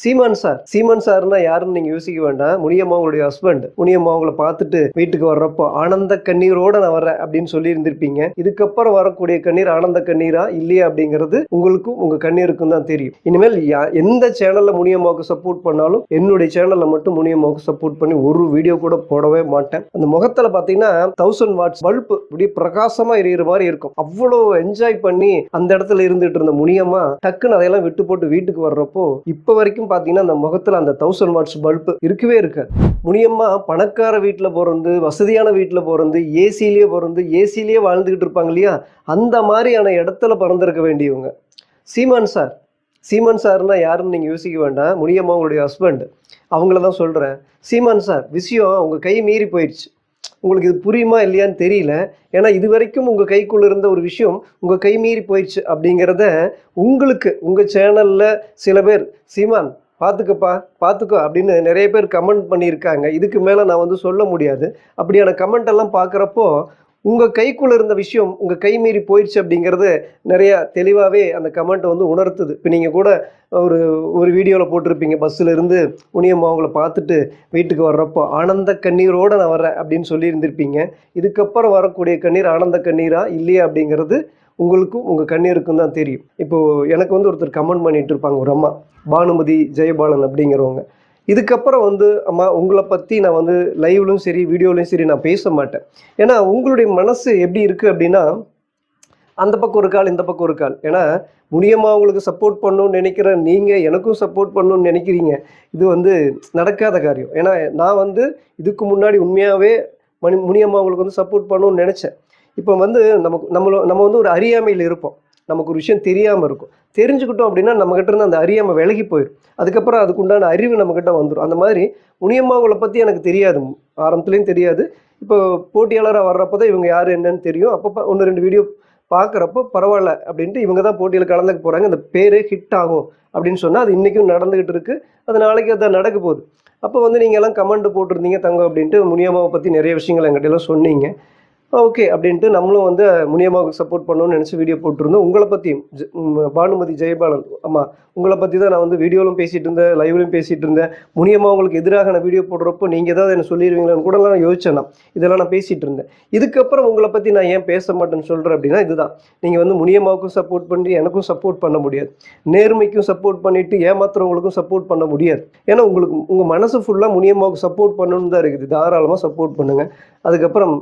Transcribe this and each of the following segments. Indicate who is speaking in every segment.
Speaker 1: சீமான் சார்னா யாருன்னு நீங்க யோசிக்க வேண்டாம். முனியம்மா உங்களுடைய ஹஸ்பண்ட். முனியம்மா உங்களை பார்த்துட்டு வீட்டுக்கு வர்றப்போ ஆனந்த கண்ணீரோட நான் வர்றேன் அப்படின்னு சொல்லி இருந்திருப்பீங்க. இதுக்கப்புறம் வரக்கூடிய கண்ணீர் ஆனந்த கண்ணீரா இல்லையா அப்படிங்கிறது உங்களுக்கும் உங்க கண்ணீருக்கும் தான் தெரியும். இனிமேல் எந்த சேனல்ல முனியம்மாவுக்கு சப்போர்ட் பண்ணாலும் என்னுடைய சேனல்ல மட்டும் முனியம்மாவுக்கு சப்போர்ட் பண்ணி ஒரு வீடியோ கூட போடவே மாட்டேன். அந்த முகத்துல பாத்தீங்கன்னா 1000 வாட்ஸ் பல்ப் இப்படி பிரகாசமா எரியிற மாதிரி இருக்கும். அவ்வளோ என்ஜாய் பண்ணி அந்த இடத்துல இருந்துட்டு இருந்த முனியம்மா டக்குன்னு அதையெல்லாம் விட்டு போட்டு வீட்டுக்கு வர்றப்போ இப்ப வரைக்கும் பாத்தீங்கன்னா அந்த முகத்துல அந்த 1000 வாட்ஸ் பல்ப் இருக்கவே இருக்காது. முனியம்மா பணக்கார வீட்டுல பிறந்து வசதியான வீட்டுல பிறந்து ஏசிலேயே வாழ்ந்துகிட்டு இருப்பாங்க இல்லையா, அந்த மாதிரியான இடத்துல பிறந்திருக்க வேண்டியவங்க. சீமான் சார்னா யாருன்னு நீங்க யோசிக்க வேண்டாம். முனியம்மா உங்களுடைய ஹஸ்பண்ட். அவங்கள தான் சொல்றேன். சீமான் சார், விஷயம் உங்க கை மீறி போயிடுச்சு. உங்களுக்கு இது புரியுமா இல்லையான்னு தெரியல. ஏன்னா இது வரைக்கும் உங்கள் கைக்குள்ள இருந்த ஒரு விஷயம் உங்கள் கை மீறி போயிடுச்சு அப்படிங்கிறத உங்களுக்கு உங்கள் சேனலில் சில பேர் சீமான் பார்த்துக்கோ அப்படின்னு நிறைய பேர் கமெண்ட் பண்ணியிருக்காங்க. இதுக்கு மேலே நான் வந்து சொல்ல முடியாது. அப்படியான கமெண்ட் எல்லாம் பார்க்குறப்போ உங்கள் கைக்குள்ளே இருந்த விஷயம் உங்கள் கை மீறி போயிடுச்சு அப்படிங்கிறது நிறையா தெளிவாகவே அந்த கமெண்ட்டை வந்து உணர்த்துது. இப்போ நீங்கள் கூட ஒரு வீடியோவில் போட்டிருப்பீங்க, பஸ்ஸில் இருந்து முனியம்மா அவங்கள பார்த்துட்டு வீட்டுக்கு வர்றப்போ ஆனந்த கண்ணீரோடு நான் வர்றேன் அப்படின்னு சொல்லி இருந்திருப்பீங்க. இதுக்கப்புறம் வரக்கூடிய கண்ணீர் ஆனந்த கண்ணீரா இல்லையா அப்படிங்கிறது உங்களுக்கும் உங்கள் கண்ணீருக்கும் தான் தெரியும். இப்போது எனக்கு வந்து ஒருத்தர் கமெண்ட் பண்ணிட்டு இருப்பாங்க, ஒரு அம்மா பானுமதி ஜெயபாலன் அப்படிங்கிறவங்க. இதுக்கப்புறம் வந்து அம்மா உங்களை பற்றி நான் வந்து லைவ்லையும் சரி வீடியோலையும் சரி நான் பேச மாட்டேன். ஏன்னா உங்களுடைய மனசு எப்படி இருக்குது அப்படின்னா அந்த பக்கம் ஒரு கால் இந்த பக்கம் ஒரு கால். ஏன்னா முனியம்மா உங்களுக்கு சப்போர்ட் பண்ணணும்னு நினைக்கிற நீங்கள் எனக்கும் சப்போர்ட் பண்ணணும்னு நினைக்கிறீங்க. இது வந்து நடக்காத காரியம். ஏன்னா நான் வந்து இதுக்கு முன்னாடி உண்மையாகவே முனியம்மா உங்களுக்கு வந்து சப்போர்ட் பண்ணணும்னு நினச்சேன். இப்போ வந்து நம்ம வந்து ஒரு அறியாமையில் இருப்போம். நமக்கு ஒரு விஷயம் தெரியாமல் இருக்கும். தெரிஞ்சுக்கிட்டோம் அப்படின்னா நம்மகிட்ட இருந்து அந்த அறியாமல் விலகி போயிடும். அதுக்கப்புறம் அதுக்குண்டான அறிவு நம்மக்கிட்ட வந்துடும். அந்த மாதிரி முனியம்மாவங்களை பற்றி எனக்கு தெரியாது, ஆரம்பத்துலேயும் தெரியாது. இப்போ போட்டியாளராக வர்றப்போ தான் இவங்க யார் என்னன்னு தெரியும். அப்போ 1-2 வீடியோ பார்க்குறப்போ பரவாயில்ல அப்படின்ட்டு இவங்க தான் போட்டியில் கலந்துக்க போகிறாங்க, இந்த பேரே ஹிட் ஆகும் அப்படின்னு சொன்னால் அது இன்றைக்கும் நடந்துக்கிட்டு இருக்குது. அது நாளைக்கு அதான் நடக்க போகுது. அப்போ வந்து நீங்கள் எல்லாம் கமெண்ட் போட்டிருந்தீங்க தங்கம் அப்படின்ட்டு முனியம்மாவை பற்றி நிறைய விஷயங்கள் எங்கிட்ட எல்லாம் சொன்னீங்க. ஓகே அப்படின்ட்டு நம்மளும் வந்து முனியம்மாவுக்கு சப்போர்ட் பண்ணணும்னு நினச்சி வீடியோ போட்டிருந்தோம். உங்களை பற்றியும் பானுமதி ஜெயபாலன் அம்மா உங்களை பற்றி தான் நான் வந்து வீடியோவிலும் பேசிகிட்டு இருந்தேன், லைவ்லையும் பேசிகிட்டு இருந்தேன். முனியம்மா உங்களுக்கு எதிராக நான் வீடியோ போடுறப்போ நீங்கள் ஏதாவது என்ன சொல்லிடுவீங்களான்னு கூட நான் யோசிச்சேன். இதெல்லாம் நான் பேசிகிட்டு இருந்தேன். இதுக்கப்புறம் உங்களை பற்றி நான் ஏன் பேச மாட்டேன்னு சொல்கிறேன் அப்படின்னா இதுதான். நீங்கள் வந்து முனியம்மாவுக்கும் சப்போர்ட் பண்ணி எனக்கும் சப்போர்ட் பண்ண முடியாது. நேர்மைக்கும் சப்போர்ட் பண்ணிவிட்டு ஏமாத்துறவங்களுக்கும் சப்போர்ட் பண்ண முடியாது. ஏன்னா உங்களுக்கு உங்கள் மனசு ஃபுல்லாக முனியம்மாவுக்கு சப்போர்ட் பண்ணணுன்னு தான் இருக்குது. தாராளமாக சப்போர்ட் பண்ணுங்கள். அதுக்கப்புறம்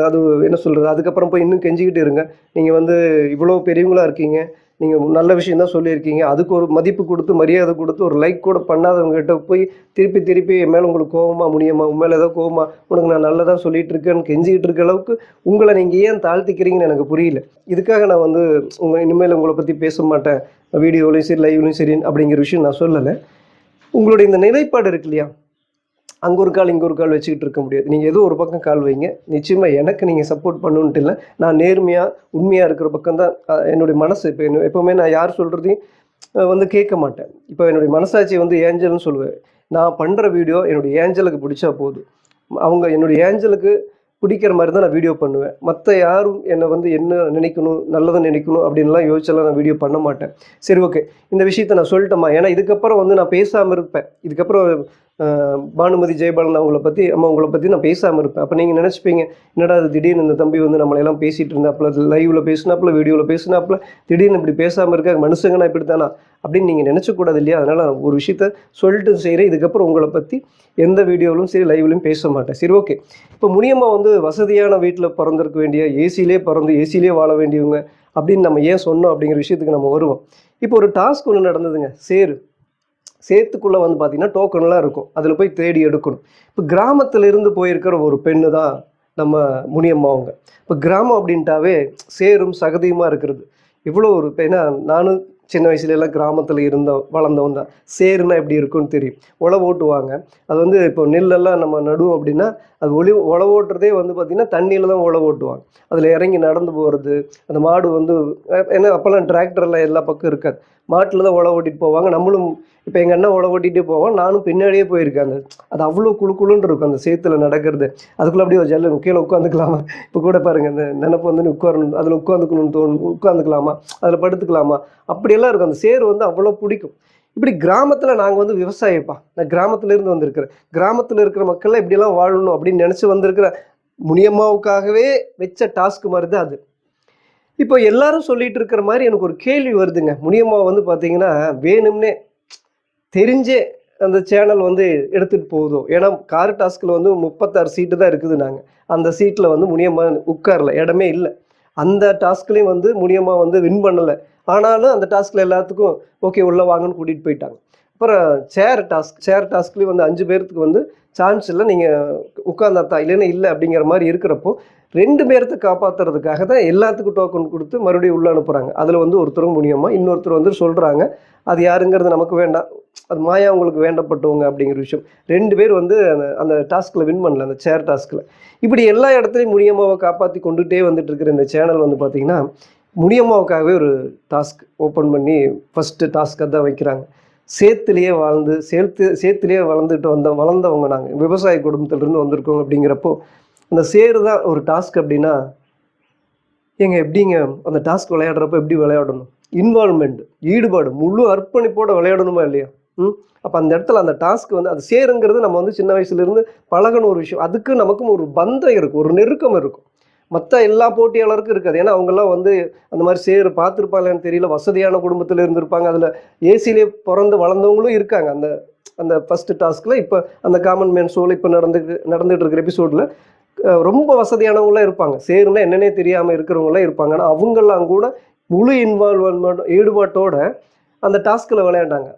Speaker 1: அது என்ன சொல்கிறது, அதுக்கப்புறம் போய் இன்னும் கெஞ்சிக்கிட்டு இருங்க. நீங்கள் வந்து இவ்வளோ பெரியவங்களாக இருக்கீங்க, நீங்கள் நல்ல விஷயம் தான் சொல்லியிருக்கீங்க, அதுக்கு ஒரு மதிப்பு கொடுத்து மரியாதை கொடுத்து ஒரு லைக் கூட பண்ணாதவங்ககிட்ட போய் திருப்பி என் மேலே உங்களுக்கு கோவமா முனியம்மா உன் மேலே ஏதோ கோவமா உனக்கு நான் நல்லதாக சொல்லிகிட்டு இருக்கேன்னு கெஞ்சிக்கிட்டு இருக்க அளவுக்கு உங்களை நீங்கள் ஏன் தாழ்த்திக்கிறீங்கன்னு எனக்கு புரியல. இதுக்காக நான் வந்து இனிமேல் உங்களை பற்றி பேச மாட்டேன், வீடியோலையும் சரி லைவ்லையும் சரி அப்படிங்கிற விஷயம் நான் சொல்லலை. உங்களுடைய இந்த நிலைப்பாடு இருக்கு இல்லையா, அங்கே ஒரு கால் இங்கே ஒரு கால் வச்சுக்கிட்டு இருக்க முடியாது. நீங்கள் ஏதோ ஒரு பக்கம் கால் வைங்க. நிச்சயமாக எனக்கு நீங்கள் சப்போர்ட் பண்ணணுன்ட்டு இல்லை, நான் நேர்மையாக உண்மையாக இருக்கிற பக்கம் தான் என்னுடைய மனசு. இப்போ எப்போவுமே நான் யார் சொல்கிறதையும் வந்து கேட்க மாட்டேன். இப்போ என்னுடைய மனசாட்சி வந்து ஏஞ்சல்னு சொல்லுவேன். நான் பண்ணுற வீடியோ என்னுடைய ஏஞ்சலுக்கு பிடிச்சா போதும். அவங்க என்னுடைய ஏஞ்சலுக்கு பிடிக்கிற மாதிரி தான் நான் வீடியோ பண்ணுவேன். மற்ற யாரும் என்னை வந்து என்ன நினைக்கணும், நல்லதை நினைக்கணும் அப்படின்லாம் யோசிச்செல்லாம் நான் வீடியோ பண்ண மாட்டேன். சரி, ஓகே, இந்த விஷயத்தை நான் சொல்லிட்டேம்மா. ஏன்னா இதுக்கப்புறம் வந்து நான் பேசாமல் இருப்பேன். இதுக்கப்புறம் பானுமதி ஜெயபாலன் அவங்கள பற்றி உங்களை பற்றி நான் பேசாமல் இருப்பேன். அப்போ நீங்கள் நினச்சிப்பீங்க, என்னடா அது திடீர்னு இந்த தம்பி வந்து நம்மளையெல்லாம் பேசிகிட்டு இருந்தாப்புல, லைவில் பேசினாப்புல, வீடியோவில் பேசினாப்புல, திடீர்னு இப்படி பேசாமல் இருக்காங்க, மனுஷங்கன்னா இப்படி தானா அப்படின்னு நீங்கள் நினச்சக்கூடாது இல்லையா? அதனால் நான் ஒரு விஷயத்த சொல்லிட்டு செய்கிறேன். இதுக்கப்புறம் உங்களை பற்றி எந்த வீடியோவிலும் சரி லைவ்லையும் பேச மாட்டேன். சரி, ஓகே. இப்போ முனியம்மா வந்து வசதியான வீட்டில் பிறந்திருக்க வேண்டிய, ஏசிலே வாழ வேண்டியவங்க அப்படின்னு நம்ம ஏன் சொன்னோம் அப்படிங்கிற விஷயத்துக்கு நம்ம வருவோம். இப்போ ஒரு டாஸ்க் ஒன்று நடந்ததுங்க. சேத்துக்குள்ளே வந்து பார்த்தீங்கன்னா டோக்கன்லாம் இருக்கும், அதில் போய் தேடி எடுக்கணும். இப்போ கிராமத்தில் இருந்து போயிருக்கிற ஒரு பெண்ணு தான் நம்ம முனியம்மா அவங்க. இப்போ கிராமம் அப்படின்ட்டாவே சேரும் சகதியுமாக இருக்கிறது. இவ்வளோ ஒரு ஏன்னா நானும் சின்ன வயசுலலாம் கிராமத்தில் வளர்ந்தவன் தான். சேருனா எப்படி இருக்குன்னு தெரியும். உழவு ஓட்டுவாங்க. அது வந்து இப்போ நெல்லெல்லாம் நம்ம நடுவோம் அப்படின்னா அது உழவு ஓட்டுறதே வந்து பார்த்திங்கன்னா தண்ணியில் தான் உழவு ஓட்டுவாங்க. அதில் இறங்கி நடந்து போகிறது, அந்த மாடு வந்து ஏன்னா அப்போல்லாம் டிராக்டர்லாம் எல்லா பக்கம் இருக்காது, மாட்டில் தான் உழவு ஓட்டிகிட்டு போவாங்க. நம்மளும் இப்போ எங்கள் அண்ணன் உழவு ஓட்டிகிட்டே போவான், நானும் பின்னாடியே போயிருக்கேன். அது அவ்வளோ குழுன்னு இருக்கும் அந்த சேத்துல நடக்கிறது. அதுக்குள்ளே அப்படியே ஒரு ஜல்லு கீழே உட்காந்துக்கலாமா, இப்போ கூட பாருங்கள் அந்த நினப்பு வந்து உட்காரணும், அதில் உட்காந்துக்கணும்னு தோணும், உட்காந்துக்கலாமா, அதில் படுத்துக்கலாமா, அப்படியெல்லாம் இருக்கும். அந்த சேர் வந்து அவ்வளோ பிடிக்கும். இப்படி கிராமத்தில் நாங்கள் வந்து விவசாயிப்பா, நான் கிராமத்துலேருந்து வந்திருக்கிறேன். கிராமத்தில் இருக்கிற மக்கள்லாம் இப்படிலாம் வாழணும் அப்படின்னு நினச்சி வந்திருக்கிற முனியம்மாவுக்காகவே வச்ச டாஸ்க் மாதிரி தான் அது. இப்போ எல்லாரும் சொல்லிட்டு இருக்கிற மாதிரி எனக்கு ஒரு கேள்வி வருதுங்க. முனியம்மா வந்து பார்த்தீங்கன்னா வேணும்னே தெரிஞ்சே அந்த சேனல் வந்து எடுத்துகிட்டு போகுதோ. ஏன்னா கார் டாஸ்கில் வந்து 36 சீட்டு தான் இருக்குது. நாங்கள் அந்த சீட்டில் வந்து முனியம்மா உட்காரல, இடமே இல்லை. அந்த டாஸ்க்லேயும் வந்து முனியம்மா வந்து வின் பண்ணலை. ஆனாலும் அந்த டாஸ்கில் எல்லாத்துக்கும் ஓகே உள்ளே வாங்கன்னு கூட்டிகிட்டு போயிட்டாங்க. அப்புறம் சேர் டாஸ்க்லேயும் வந்து 5 பேர்த்துக்கு வந்து சான்ஸ் இல்லை, நீங்கள் உட்கார்ந்தாத்தா இல்லைன்னா இல்லை அப்படிங்கிற மாதிரி இருக்கிறப்போ 2 பேர்த்த காப்பாற்றுறதுக்காக தான் எல்லாத்துக்கும் டோக்கன் கொடுத்து மறுபடியும் உள்ளே அனுப்புகிறாங்க. அதில் வந்து ஒருத்தரும் முனியம்மா, இன்னொருத்தர் வந்து சொல்கிறாங்க அது யாருங்கிறது நமக்கு வேண்டாம், அது மாயா உங்களுக்கு வேண்டப்பட்டவங்க அப்படிங்கிற விஷயம். 2 பேர் வந்து அந்த டாஸ்கில் வின் பண்ணல, அந்த சேர் டாஸ்கில். இப்படி எல்லா இடத்துலையும் முனியம்மாவை காப்பாற்றி கொண்டுகிட்டே வந்துட்டு இருக்கிற இந்த சேனல் வந்து பார்த்திங்கன்னா முனியம்மாவுக்காகவே ஒரு டாஸ்க் ஓப்பன் பண்ணி ஃபஸ்ட்டு டாஸ்க்காக தான் வைக்கிறாங்க. சேத்துலேயே வாழ்ந்து சேத்துலேயே வளர்ந்தவங்க நாங்கள் விவசாய குடும்பத்திலிருந்து வந்திருக்கோம். அப்படிங்கிறப்போ அந்த சேரு தான் ஒரு டாஸ்க் அப்படின்னா எப்படிங்க அந்த டாஸ்க் விளையாடுறப்போ எப்படி விளையாடணும், இன்வால்மெண்ட், ஈடுபாடு, முழு அர்ப்பணிப்போடு விளையாடணுமா இல்லையா? அப்போ அந்த இடத்துல அந்த டாஸ்க் வந்து அது சேருங்கிறது நம்ம வந்து சின்ன வயசுலேருந்து பழகணும் ஒரு விஷயம். அதுக்கு நமக்கும் ஒரு பந்தம் இருக்கும், ஒரு நெருக்கம் இருக்கும். மற்ற எல்லா போட்டியாளருக்கும் இருக்காது. ஏன்னா அவங்கெல்லாம் வந்து அந்த மாதிரி சேரு பார்த்துருப்பாங்கன்னு தெரியல, வசதியான குடும்பத்தில் இருந்திருப்பாங்க, அதில் ஏசிலே பிறந்து வளர்ந்தவங்களும் இருக்காங்க. அந்த அந்த ஃபஸ்ட்டு டாஸ்கில் இப்போ அந்த காமன் மேன் ஷோவில் இப்போ நடந்துகிட்டு இருக்கிற எபிசோடில் ரொம்ப வசதியானவங்களாம் இருப்பாங்க, சேருன்னா என்னன்னே தெரியாமல் இருக்கிறவங்களாம் இருப்பாங்க. ஆனால் அவங்கெல்லாம் கூட முழு இன்வால்வ்மெண்ட் ஈடுபாட்டோட அந்த டாஸ்கில் விளையாண்டாங்க.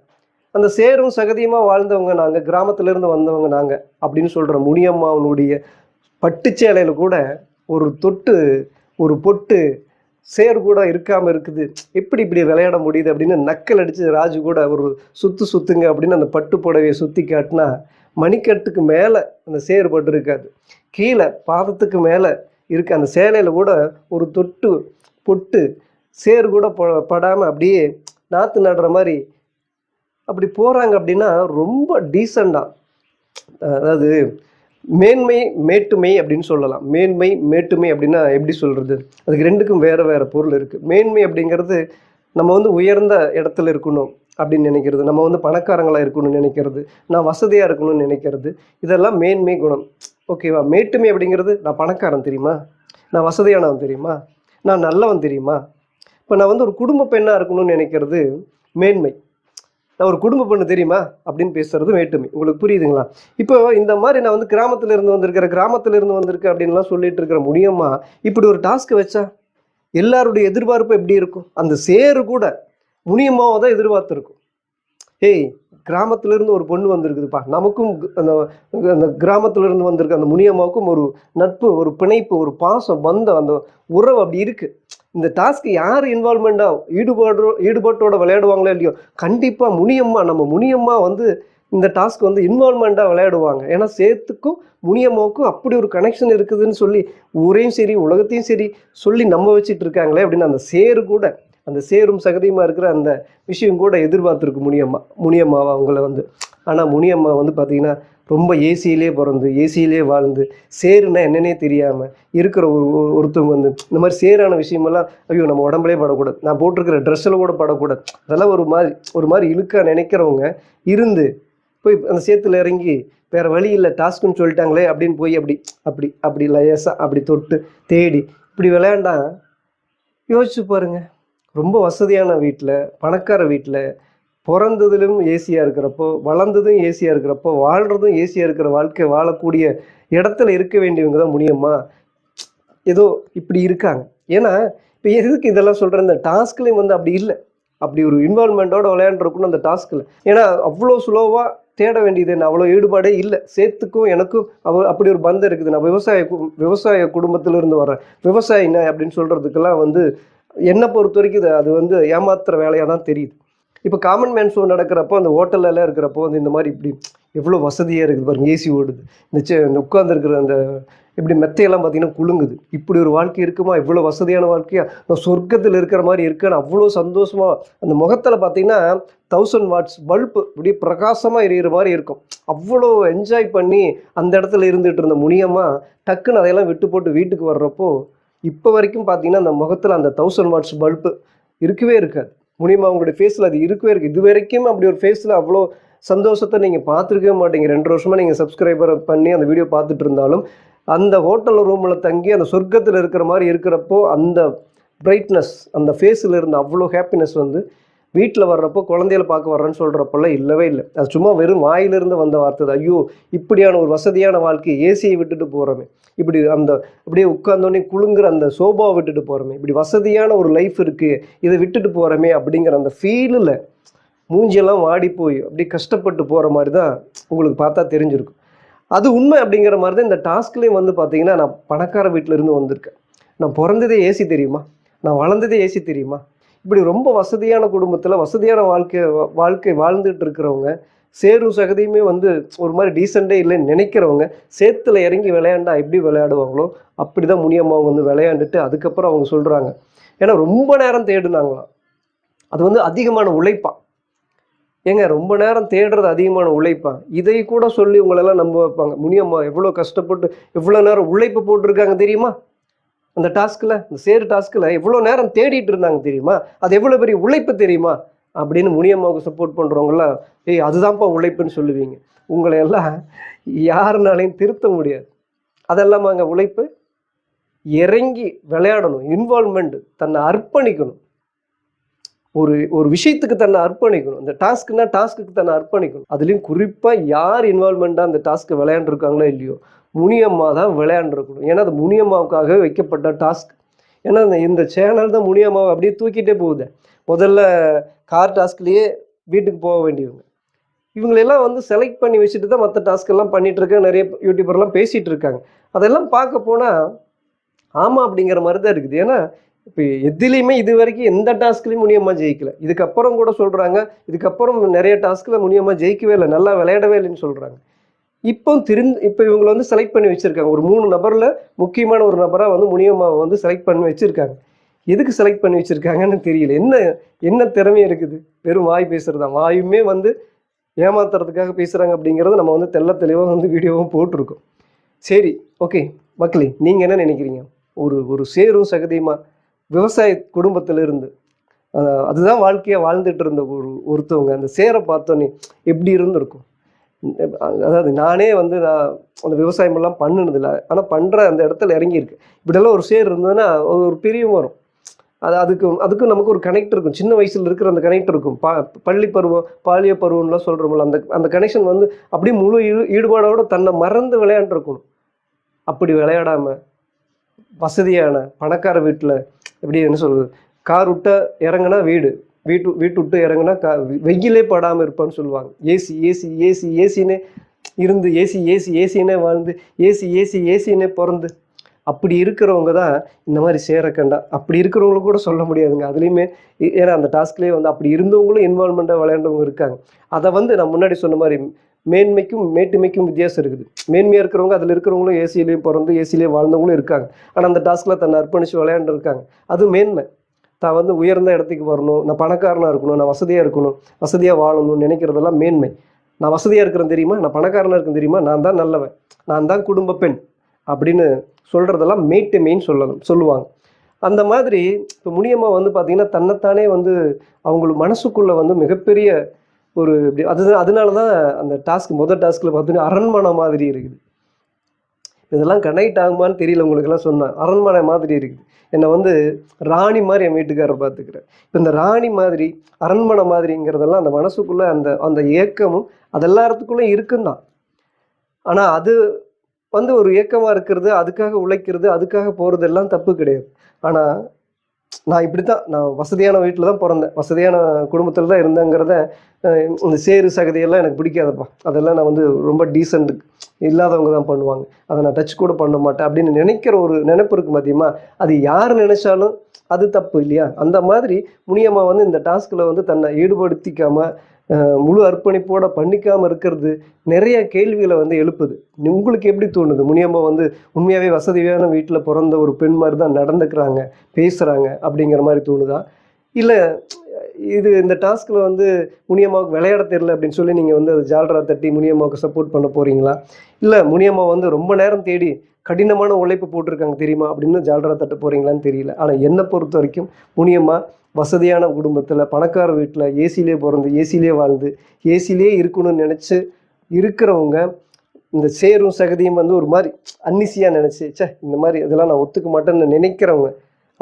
Speaker 1: அந்த சேரும் சகதியமாக வாழ்ந்தவங்க நாங்கள், கிராமத்திலேருந்து வந்தவங்க நாங்கள் அப்படின்னு சொல்கிற முனியம்மாவனுடைய பட்டுச்சேலையில் கூட ஒரு தொட்டு ஒரு பொட்டு சேர் கூட இருக்காமல் இருக்குது, எப்படி இப்படி விளையாட முடியுது அப்படின்னு நக்கல் அடித்து ராஜு கூட ஒரு சுற்றுங்க அப்படின்னு அந்த பட்டு புடவையை சுற்றி காட்டினா மணிக்கட்டுக்கு மேலே அந்த சேர் பட்டு இருக்காது, கீழே பாதத்துக்கு மேலே இருக்குது. அந்த சேலையில் கூட ஒரு தொட்டு பொட்டு சேர் கூட படாமல் அப்படியே நாற்று நடுற மாதிரி அப்படி போகிறாங்க. அப்படின்னா ரொம்ப டீசெண்டாக, அதாவது மேன்மை மேட்டுமை அப்படின்னு சொல்லலாம். மேன்மை மேட்டுமை அப்படின்னா எப்படி சொல்கிறது, அதுக்கு ரெண்டுக்கும் வேறு பொருள் இருக்குது. மேன்மை அப்படிங்கிறது நம்ம வந்து உயர்ந்த இடத்துல இருக்கணும் அப்படின்னு நினைக்கிறது, நம்ம வந்து பணக்காரங்களாக இருக்கணும்னு நினைக்கிறது, நான் வசதியாக இருக்கணும்னு நினைக்கிறது, இதெல்லாம் மேன்மை குணம். ஓகேவா? மேட்டுமை அப்படிங்கிறது நான் பணக்காரன் தெரியுமா, நான் வசதியானவன் தெரியுமா, நான் நல்லவன் தெரியுமா, இப்போ நான் வந்து ஒரு குடும்ப பெண்ணாக இருக்கணும்னு நினைக்கிறது மேன்மை, நான் ஒரு குடும்ப பெண்ணு தெரியுமா அப்படின்னு பேசுறது மேட்டுமை. உங்களுக்கு புரியுதுங்களா? இப்போ இந்த மாதிரி நான் வந்து கிராமத்துல இருந்து வந்திருக்கேன் அப்படின்லாம் சொல்லிட்டு இருக்கிற முனியம்மா இப்படி ஒரு டாஸ்க் வச்சா எல்லாருடைய எதிர்பார்ப்பு எப்படி இருக்கும்? அந்த சேரு கூட முனியம்மாவை தான் எதிர்பார்த்துருக்கும். ஏய், கிராமத்திலிருந்து ஒரு பொண்ணு வந்திருக்குதுப்பா, நமக்கும் அந்த கிராமத்திலிருந்து வந்திருக்க அந்த முனியம்மாவுக்கும் ஒரு நட்பு, ஒரு பிணைப்பு, ஒரு பாசம், பந்தம், அந்த உறவு அப்படி இருக்கு. இந்த டாஸ்க்கு யார் ஈடுபாட்டோட விளையாடுவாங்களோ இல்லையோ, கண்டிப்பாக நம்ம முனியம்மா வந்து இந்த டாஸ்க் வந்து இன்வால்மெண்ட்டாக விளையாடுவாங்க. ஏன்னா சேத்துக்கும் முனியம்மாவுக்கும் அப்படி ஒரு கனெக்ஷன் இருக்குதுன்னு சொல்லி ஊரையும் சரி உலகத்தையும் சரி சொல்லி நம்ப வச்சுட்டு இருக்காங்களே அப்படின்னு அந்த சேரு கூட, அந்த சேரும் சகதியுமாக இருக்கிற அந்த விஷயம் கூட எதிர்பார்த்துருக்கு முனியம்மாவை அவங்கள வந்து. ஆனால் முனியம்மா வந்து பார்த்திங்கன்னா ரொம்ப ஏசியிலே பிறந்து ஏசியிலே வாழ்ந்து சேருன்னா என்னன்னே தெரியாமல் இருக்கிற ஒருத்தவங்க வந்து இந்த மாதிரி சேரான விஷயமெல்லாம் ஐயோ நம்ம உடம்புலே படக்கூடாது, நான் போட்டிருக்கிற ட்ரெஸ்ஸில் கூட படக்கூடாது, அதெல்லாம் ஒரு மாதிரி இழுக்க நினைக்கிறவங்க இருந்து போய் அந்த சேத்துல இறங்கி வேறு வழி இல்லை டாஸ்க்குன்னு சொல்லிட்டாங்களே அப்படின்னு போய் அப்படி லேசாக அப்படி தொட்டு தேடி இப்படி விளையாண்டா யோசிச்சு பாருங்க. ரொம்ப வசதியான வீட்டில், பணக்கார வீட்டில் பிறந்ததுலும் ஏசியாக இருக்கிறப்போ, வளர்ந்ததும் ஏசியாக இருக்கிறப்போ, வாழ்கிறதும் ஏசியாக இருக்கிற வாழ்க்கை வாழக்கூடிய இடத்துல இருக்க வேண்டியவங்க தான் முனியம்மா ஏதோ இப்படி இருக்காங்க. ஏன்னா இப்போ எதுக்கு இதெல்லாம் சொல்கிறேன், இந்த டாஸ்க்லேயும் வந்து அப்படி இல்லை, அப்படி ஒரு இன்வால்மெண்ட்டோட விளையாண்டுருக்கணும் அந்த டாஸ்கில். ஏன்னா அவ்வளோ ஸ்லோவாக தேட வேண்டியது என்ன, அவ்வளோ ஈடுபாடே இல்லை. சேத்துக்கும் எனக்கும் அப்படி ஒரு பந்தம் இருக்குது. நான் விவசாய குடும்பத்திலிருந்து வரேன், விவசாயிங்க அப்படின்னு சொல்கிறதுக்கெல்லாம் வந்து என்னை பொறுத்த வரைக்கும் அது வந்து ஏமாத்துற வேலையாக தான் தெரியுது. இப்போ காமன் மேன் ஷோ நடக்கிறப்போ அந்த ஹோட்டல்லாம் இருக்கிறப்போ வந்து இந்த மாதிரி இப்படி எவ்வளோ வசதியாக இருக்குது பாருங்க, ஏசி ஓடுது, இந்த உட்காந்துருக்கிற அந்த இப்படி மெத்தையெல்லாம் பார்த்தீங்கன்னா குலுங்குது. இப்படி ஒரு வாழ்க்கை இருக்குமா, இவ்வளோ வசதியான வாழ்க்கையாக, நான் சொர்க்கத்தில் இருக்கிற மாதிரி இருக்கேன்னு அவ்வளோ சந்தோஷமாக அந்த முகத்தில் பார்த்தீங்கன்னா 1000 வாட்ஸ் பல்பு இப்படி பிரகாசமாக எரியிற மாதிரி இருக்கும். அவ்வளோ என்ஜாய் பண்ணி அந்த இடத்துல இருந்துகிட்டு இருந்த முனியம்மா டக்குன்னு அதையெல்லாம் விட்டு போட்டு வீட்டுக்கு வர்றப்போ இப்போ வரைக்கும் பார்த்தீங்கன்னா அந்த முகத்தில் அந்த 1000 வாட்ஸ் பல்பு இருக்கவே இருக்காது. முனியம்மா அவங்களுடைய ஃபேஸில் அது இருக்கவே இருக்குது. இது வரைக்கும் அப்படி ஒரு ஃபேஸில் அவ்வளோ சந்தோஷத்தை நீங்கள் பார்த்துருக்கவே மாட்டீங்க. 2 வருஷமாக நீங்கள் சப்ஸ்கிரைபர் பண்ணி அந்த வீடியோ பார்த்துட்டு இருந்தாலும் அந்த ஹோட்டல் ரூமில் தங்கி அந்த சொர்க்கத்தில் இருக்கிற மாதிரி இருக்கிறப்போ அந்த பிரைட்னஸ் அந்த ஃபேஸில் இருந்த அவ்வளோ ஹாப்பினஸ் வந்து வீட்டில் வர்றப்போ குழந்தைகளை பார்க்க வர்றேன்னு சொல்கிறப்பெல்லாம் இல்லவே இல்லை. அது சும்மா வெறும் வாயிலிருந்து வந்த வார்த்தை தான். ஐயோ, இப்படியான ஒரு வசதியான வாழ்க்கை, ஏசியை விட்டுட்டு போகிறோமே, இப்படி அந்த அப்படியே உட்கார்ந்தோடனே குலுங்குற அந்த சோபாவை விட்டுட்டு போகிறோமே, இப்படி வசதியான ஒரு லைஃப் இருக்குது, இதை விட்டுட்டு போகிறோமே அப்படிங்கிற அந்த ஃபீலில் மூஞ்சியெல்லாம் வாடி போய் அப்படி கஷ்டப்பட்டு போகிற மாதிரி தான் உங்களுக்கு பார்த்தா தெரிஞ்சிருக்கும். அது உண்மை அப்படிங்கிற மாதிரி தான் இந்த டாஸ்க்லேயும் வந்து பார்த்தீங்கன்னா, நான் பணக்கார வீட்டிலேருந்து வந்திருக்கேன், நான் பிறந்ததே ஏசி தெரியுமா, நான் வளர்ந்ததே ஏசி தெரியுமா, இப்படி ரொம்ப வசதியான குடும்பத்தில் வசதியான வாழ்க்கை வாழ்ந்துட்டு இருக்கிறவங்க, சேரும் சகதியுமே வந்து ஒரு மாதிரி டீசெண்டே இல்லைன்னு நினைக்கிறவங்க சேத்துல இறங்கி விளையாண்டா எப்படி விளையாடுவாங்களோ அப்படி தான் முனியம்மா வந்து விளையாண்டுட்டு அதுக்கப்புறம் அவங்க சொல்கிறாங்க. ஏன்னா ரொம்ப நேரம் தேடுனாங்களாம். அது வந்து அதிகமான உழைப்பா. ஏங்க, ரொம்ப நேரம் தேடுறது அதிகமான உழைப்பா? இதை கூட சொல்லி உங்களெல்லாம் நம்ப வைப்பாங்க. முனியம்மா எவ்வளோ கஷ்டப்பட்டு எவ்வளோ நேரம் உழைப்பு போட்டிருக்காங்க தெரியுமா? அந்த டாஸ்கில், இந்த சேரு டாஸ்கில் எவ்வளோ நேரம் தேடிட்டு இருந்தாங்க தெரியுமா? அது எவ்வளோ பெரிய உழைப்பு தெரியுமா அப்படின்னு முனியம்மாவுக்கு சப்போர்ட் பண்ணுறவங்களாம், ஏய் அதுதான்ப்பா உழைப்புன்னு சொல்லுவீங்க. உங்களை எல்லாம் யாருனாலையும் திருத்த முடியாது. அதெல்லாமாங்க உழைப்பு? இறங்கி விளையாடணும், இன்வால்மெண்ட், தன்னை அர்ப்பணிக்கணும், ஒரு விஷயத்துக்கு தன்னை அர்ப்பணிக்கணும். இந்த டாஸ்க்குன்னா டாஸ்க்கு தன்னை அர்ப்பணிக்கணும். அதுலேயும் குறிப்பாக யார் இன்வால்மெண்ட்டாக அந்த டாஸ்க்கு விளையாண்டுருக்காங்களோ இல்லையோ, முனியம்மா தான் விளையாண்டுருக்கணும். ஏன்னா அது முனியம்மாவுக்காகவே வைக்கப்பட்ட டாஸ்க். ஏன்னா இந்த சேனல் தான் முனியம்மாவை அப்படியே தூக்கிட்டே போகுது. முதல்ல கார் டாஸ்க்லேயே வீட்டுக்கு போக வேண்டியவங்க இவங்களெல்லாம் வந்து செலக்ட் பண்ணி வச்சுட்டு தான் மற்ற டாஸ்க்கெல்லாம் பண்ணிகிட்டு இருக்காங்க. நிறைய யூடியூபர்லாம் பேசிகிட்டு இருக்காங்க. அதெல்லாம் பார்க்க போனால் ஆமாம் அப்படிங்கிற மாதிரி தான் இருக்குது. ஏன்னா இப்போ எதுலேயுமே இது வரைக்கும் எந்த டாஸ்க்லையும் முனியம்மா ஜெயிக்கலை. இதுக்கப்புறம் கூட சொல்கிறாங்க, இதுக்கப்புறம் நிறைய டாஸ்கில் முனியம்மா ஜெயிக்கவே இல்லை, நல்லா விளையாடவே இல்லைன்னு சொல்கிறாங்க. இப்போ இவங்களை வந்து செலக்ட் பண்ணி வச்சுருக்காங்க. ஒரு 3 நபரில் முக்கியமான ஒரு நபராக வந்து முனியம்மாவை வந்து செலக்ட் பண்ணி வச்சுருக்காங்க. எதுக்கு செலக்ட் பண்ணி வச்சுருக்காங்கன்னு தெரியல. என்ன திறமை இருக்குது? வெறும் வாய் பேசுகிறது தான். வாயுமே வந்து ஏமாத்துறதுக்காக பேசுகிறாங்க அப்படிங்கிறது நம்ம வந்து தெளிவாக வந்து வீடியோவும் போட்டிருக்கோம். சரி, ஓகே மக்களே, நீங்கள் என்ன நினைக்கிறீங்க? ஒரு சேரும் சகதியுமா விவசாய குடும்பத்திலிருந்து அதுதான் வாழ்க்கையாக வாழ்ந்துட்டு இருந்த ஒருத்தவங்க அந்த சேரை பார்த்தோன்னே எப்படி இருந்திருக்கும்? அதாவது நானே வந்து நான் அந்த விவசாயமெல்லாம் பண்ணினதில்லை, ஆனால் பண்ணுற அந்த இடத்துல இறங்கியிருக்கு. இப்படியெல்லாம் ஒரு சேர் இருந்ததுன்னா ஒரு பிரியம் வரும். அதுக்கும் நமக்கு ஒரு கனெக்ட் இருக்கும். சின்ன வயசில் இருக்கிற அந்த கனெக்ட் இருக்கும். பள்ளி பருவம், பாலிய பருவம்லாம் சொல்கிறோம்ல, அந்த கனெக்ஷன் வந்து அப்படியே முழு ஈடுபாடோடு தன்னை மறந்து விளையாண்டுருக்கணும். அப்படி விளையாடாமல் வசதியான பணக்கார வீட்டில் எப்படி என்ன சொல்கிறது, கார் விட்ட இறங்குனா வீட்டு விட்டு இறங்குனா வெயிலே படாமல் இருப்பான்னு சொல்லுவாங்க. ஏசின்னே இருந்து ஏசின்னே வாழ்ந்து ஏசின்னே பிறந்து அப்படி இருக்கிறவங்க தான் இந்த மாதிரி சேர கண்டா. அப்படி இருக்கிறவங்கள கூட சொல்ல முடியாதுங்க அதுலேயுமே. ஏன்னா அந்த டாஸ்க்லேயே வந்து அப்படி இருந்தவங்களும் இன்வால்மெண்ட்டாக விளையாண்டவங்க இருக்காங்க. அதை வந்து நான் முன்னாடி சொன்ன மாதிரி மேன்மைக்கும் மேட்டுமைக்கும் வித்தியாசம் இருக்குது. மேன்மையாக இருக்கிறவங்க அதில் இருக்கிறவங்களும் ஏசியிலையும் பிறந்து ஏசியிலேயே வாழ்ந்தவங்களும் இருக்காங்க. ஆனால் அந்த டாஸ்கில் தன்னை அர்ப்பணித்து விளையாண்டுருக்காங்க. அது மேன்மை. தான் வந்து உயர்ந்த இடத்துக்கு வரணும், நான் பணக்காரனாக இருக்கணும், நான் வசதியாக இருக்கணும், வசதியாக வாழணும்னு நினைக்கிறதெல்லாம் மேன்மை. நான் வசதியாக இருக்கிறேன் தெரியுமா, நான் பணக்காரனாக இருக்கேன் தெரியுமா, நான் தான் நல்லவன், நான் தான் குடும்ப பெண் அப்படின்னு சொல்கிறதெல்லாம் மேட்டுமைன்னு சொல்லுவாங்க. அந்த மாதிரி இப்போ முனியம்மா வந்து பார்த்திங்கன்னா தன்னைத்தானே வந்து அவங்களுக்கு மனசுக்குள்ளே வந்து மிகப்பெரிய ஒரு அதனால தான் அந்த முதல் டாஸ்கில் பார்த்தீங்கன்னா அரண்மனை மாதிரி இருக்குது. இதெல்லாம் கனெக்ட் ஆகுமான்னு தெரியல உங்களுக்கெல்லாம் சொன்னேன். அரண்மனை மாதிரி இருக்குது. என்னை வந்து ராணி மாதிரி என் வீட்டுக்காரர் பார்த்துக்கிறேன். இப்போ இந்த ராணி மாதிரி அரண்மனை மாதிரிங்கிறதெல்லாம் அந்த மனசுக்குள்ளே அந்த ஏக்கமும் அது எல்லாத்துக்குள்ளே இருக்குந்தான். ஆனால் அது வந்து ஒரு ஏக்கமாக இருக்கிறது, அதுக்காக உழைக்கிறது, அதுக்காக போகிறது எல்லாம் தப்பு கிடையாது. ஆனால் நான் இப்படி தான், நான் வசதியான வீட்டில் தான் பிறந்தேன், வசதியான குடும்பத்தில் தான் இருந்தேங்கிறத இந்த சேரு சகதியெல்லாம் எனக்கு பிடிக்காதப்பா. அதெல்லாம் நான் வந்து ரொம்ப டீசெண்ட் இல்லாதவங்க தான் பண்ணுவாங்க, அதை நான் டச் கூட பண்ண மாட்டேன் அப்படின்னு நினைக்கிற ஒரு நினைப்பு இருக்குது மதியமா. அது யார் நினைச்சாலும் அது தப்பு இல்லையா? அந்த மாதிரி முனியம்மா வந்து இந்த டாஸ்கில் வந்து தன்னை ஈடுபடுத்திக்காமல் முழு அர்ப்பணிப்போட பண்ணிக்காமல் இருக்கிறது நிறைய கேள்விகளை வந்து எழுப்புது. உங்களுக்கு எப்படி தோணுது? முனியம்மா வந்து உண்மையாகவே வசதியான வீட்டில் பிறந்த ஒரு பெண் மாதிரி தான் நடந்துக்கிறாங்க, பேசுகிறாங்க அப்படிங்கிற மாதிரி தோணுதா? இல்லை இது இந்த டாஸ்கில் வந்து முனியம்மாவுக்கு விளையாட தெரியல அப்படின்னு சொல்லி நீங்கள் வந்து அது ஜால்ரா தட்டி முனியம்மாவுக்கு சப்போர்ட் பண்ண போகிறீங்களா? இல்லை முனியம்மா வந்து ரொம்ப நேரம் தேடி கடினமான உழைப்பு போட்டிருக்காங்க தெரியுமா அப்படின்னு ஜால்ரா தட்ட போகிறீங்களான்னு தெரியல. ஆனால் என்னை பொறுத்த வரைக்கும் முனியம்மா வசதியான குடும்பத்தில் பணக்கார வீட்டில் ஏசிலே பிறந்து ஏசிலே வாழ்ந்து ஏசிலே இருக்கணும்னு நினச்சி இருக்கிறவங்க இந்த சேரும் சகதியும் வந்து ஒரு மாதிரி அன்னிசியாக நினச்சி இந்த மாதிரி இதெல்லாம் நான் ஒத்துக்க மாட்டேன்னு நினைக்கிறவங்க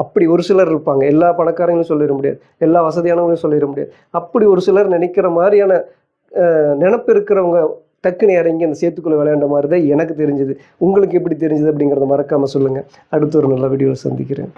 Speaker 1: அப்படி ஒரு சிலர் இருப்பாங்க. எல்லா பணக்காரங்களும் சொல்லிட முடியாது, எல்லா வசதியானவங்களையும் சொல்லிட முடியாது. அப்படி ஒரு சிலர் நினைக்கிற மாதிரியான நினப்பு இருக்கிறவங்க டக்குன்னு இறங்கி அந்த சேத்துக்குள்ளே விளையாண்ட மாதிரி தான் எனக்கு தெரிஞ்சுது. உங்களுக்கு எப்படி தெரிஞ்சுது அப்படிங்கிறத மறக்காமல் சொல்லுங்கள். அடுத்த ஒரு நல்ல வீடியோவில் சந்திக்கிறேன்.